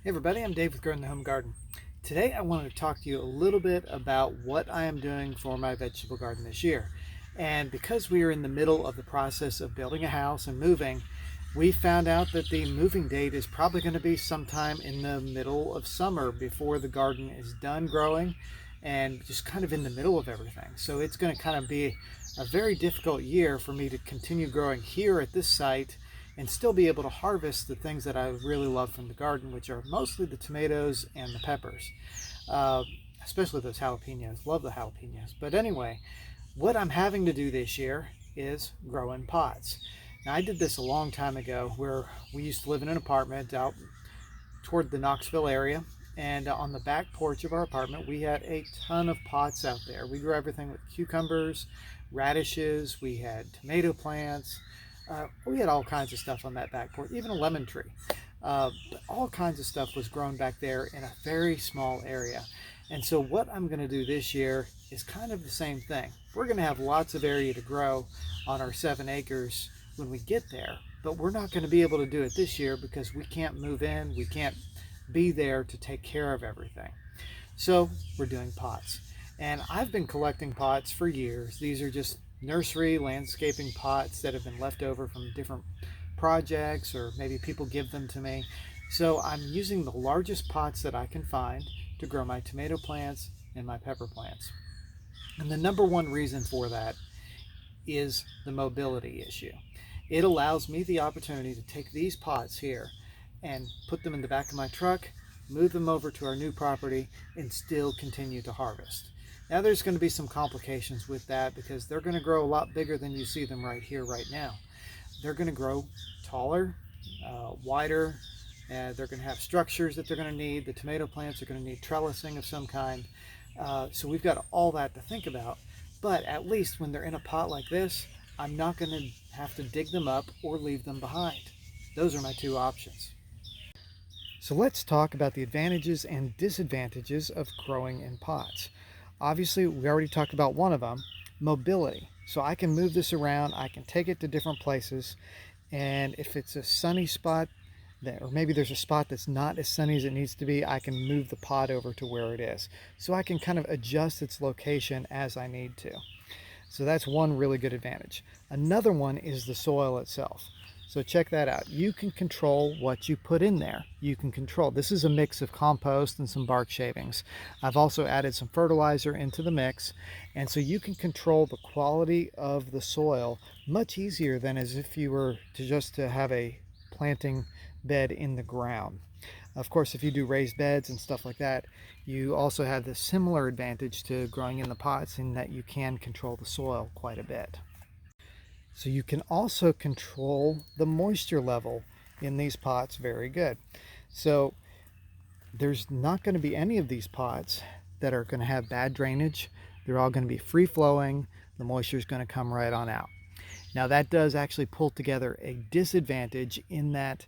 Hey everybody, I'm Dave with Growing the Home Garden. Today I wanted to talk to you a little bit about what I am doing for my vegetable garden this year. And because we are in the middle of the process of building a house and moving, we found out that the moving date is probably going to be sometime in the middle of summer before the garden is done growing and just kind of in the middle of everything. So it's going to kind of be a very difficult year for me to continue growing here at this site and still be able to harvest the things that I really love from the garden, which are mostly the tomatoes and the peppers, uh, especially those jalapenos. Love the jalapenos. But anyway, what I'm having to do this year is grow in pots. Now, I did this a long time ago where we used to live in an apartment out toward the Knoxville area. And on the back porch of our apartment, we had a ton of pots out there. We grew everything with cucumbers, radishes, we had tomato plants. We had all kinds of stuff on that back porch, even a lemon tree. But all kinds of stuff was grown back there in a very small area. And so what I'm going to do this year is kind of the same thing. We're going to have lots of area to grow on our 7 acres when we get there, but we're not going to be able to do it this year because we can't move in, we can't be there to take care of everything. So we're doing pots. And I've been collecting pots for years. These are just nursery landscaping pots that have been left over from different projects, or maybe people give them to me. So I'm using the largest pots that I can find to grow my tomato plants and my pepper plants. And the number one reason for that is the mobility issue. It allows me the opportunity to take these pots here and put them in the back of my truck, move them over to our new property, and still continue to harvest. Now there's going to be some complications with that because they're going to grow a lot bigger than you see them right here, right now. They're going to grow taller, wider, and they're going to have structures that they're going to need. The tomato plants are going to need trellising of some kind. So we've got all that to think about. But at least when they're in a pot like this, I'm not going to have to dig them up or leave them behind. Those are my two options. So let's talk about the advantages and disadvantages of growing in pots. Obviously, we already talked about one of them, mobility. So I can move this around, I can take it to different places, and if it's a sunny spot, or maybe there's a spot that's not as sunny as it needs to be, I can move the pot over to where it is. So I can kind of adjust its location as I need to. So that's one really good advantage. Another one is the soil itself. So check that out. You can control what you put in there. You can control. This is a mix of compost and some bark shavings. I've also added some fertilizer into the mix. And so you can control the quality of the soil much easier than as if you were to have a planting bed in the ground. Of course, if you do raised beds and stuff like that, you also have the similar advantage to growing in the pots in that you can control the soil quite a bit. So you can also control the moisture level in these pots very good. So there's not going to be any of these pots that are going to have bad drainage. They're all going to be free flowing. The moisture is going to come right on out. Now that does actually pull together a disadvantage in that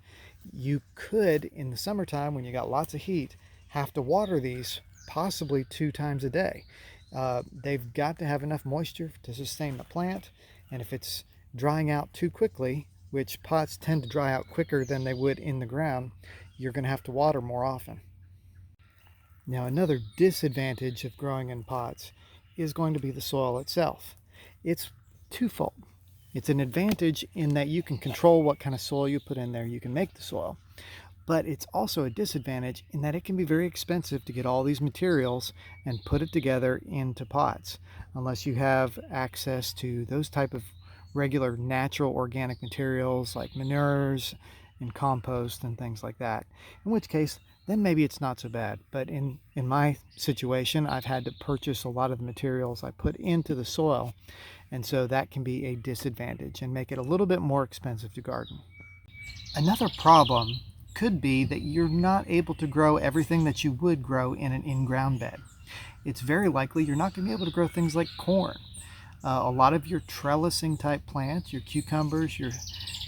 you could, in the summertime when you got lots of heat, have to water these possibly 2 times a day. They've got to have enough moisture to sustain the plant, and if it's drying out too quickly, which pots tend to dry out quicker than they would in the ground, you're going to have to water more often. Now another disadvantage of growing in pots is going to be the soil itself. It's twofold. It's an advantage in that you can control what kind of soil you put in there. You can make the soil. But it's also a disadvantage in that it can be very expensive to get all these materials and put it together into pots, unless you have access to those type of regular natural organic materials like manures and compost and things like that. In which case, then maybe it's not so bad. But in my situation, I've had to purchase a lot of the materials I put into the soil, and so that can be a disadvantage and make it a little bit more expensive to garden. Another problem could be that you're not able to grow everything that you would grow in an in-ground bed. It's very likely you're not going to be able to grow things like corn. A lot of your trellising type plants, your cucumbers, your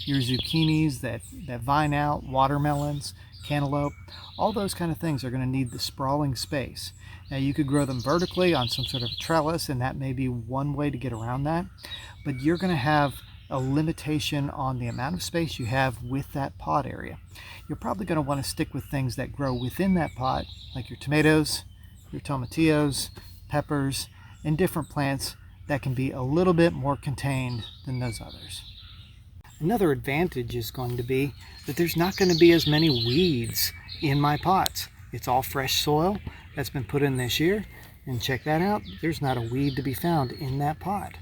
zucchinis that vine out, watermelons, cantaloupe, all those kind of things are going to need the sprawling space. Now you could grow them vertically on some sort of trellis, and that may be one way to get around that, but you're going to have a limitation on the amount of space you have with that pot area. You're probably going to want to stick with things that grow within that pot, like your tomatoes, your tomatillos, peppers, and different plants that can be a little bit more contained than those others. Another advantage is going to be that there's not going to be as many weeds in my pots. It's all fresh soil that's been put in this year, and check that out, there's not a weed to be found in that pot.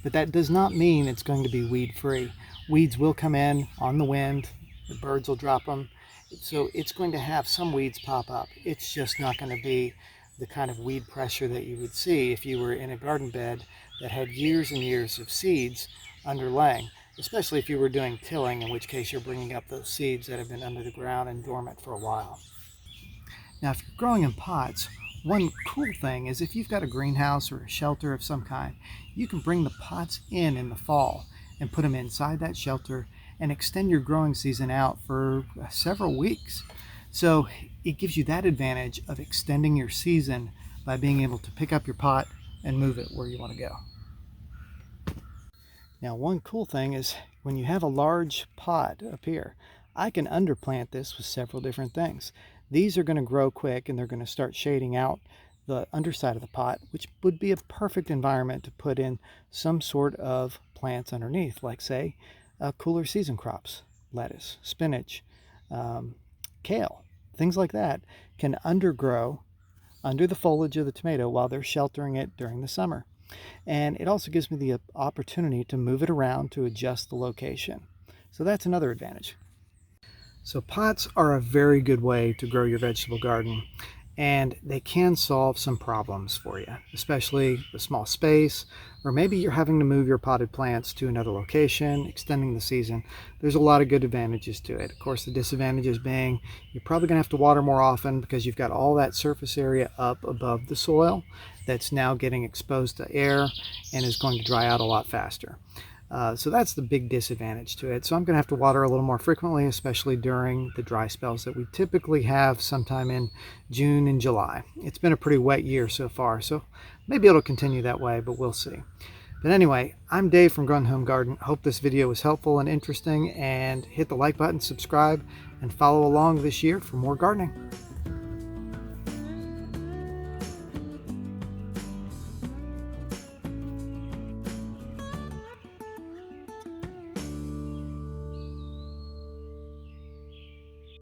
But that does not mean it's going to be weed free. Weeds will come in on the wind, the birds will drop them, so it's going to have some weeds pop up. It's just not going to be the kind of weed pressure that you would see if you were in a garden bed that had years and years of seeds underlaying, especially if you were doing tilling, in which case you're bringing up those seeds that have been under the ground and dormant for a while. Now, if you're growing in pots, one cool thing is if you've got a greenhouse or a shelter of some kind, you can bring the pots in the fall and put them inside that shelter and extend your growing season out for several weeks. So it gives you that advantage of extending your season by being able to pick up your pot and move it where you want to go. Now, one cool thing is when you have a large pot up here, I can underplant this with several different things. These are going to grow quick and they're going to start shading out the underside of the pot, which would be a perfect environment to put in some sort of plants underneath, like say cooler season crops, lettuce, spinach, kale, things like that can undergrow under the foliage of the tomato while they're sheltering it during the summer. And it also gives me the opportunity to move it around to adjust the location. So that's another advantage. So pots are a very good way to grow your vegetable garden, and they can solve some problems for you, especially the small space, or maybe you're having to move your potted plants to another location, extending the season. There's a lot of good advantages to it. Of course, the disadvantages being you're probably going to have to water more often because you've got all that surface area up above the soil that's now getting exposed to air and is going to dry out a lot faster. So that's the big disadvantage to it. So I'm going to have to water a little more frequently, especially during the dry spells that we typically have sometime in June and July. It's been a pretty wet year so far, so maybe it'll continue that way, but we'll see. But anyway, I'm Dave from Growing Home Garden. Hope this video was helpful and interesting, and hit the like button, subscribe, and follow along this year for more gardening.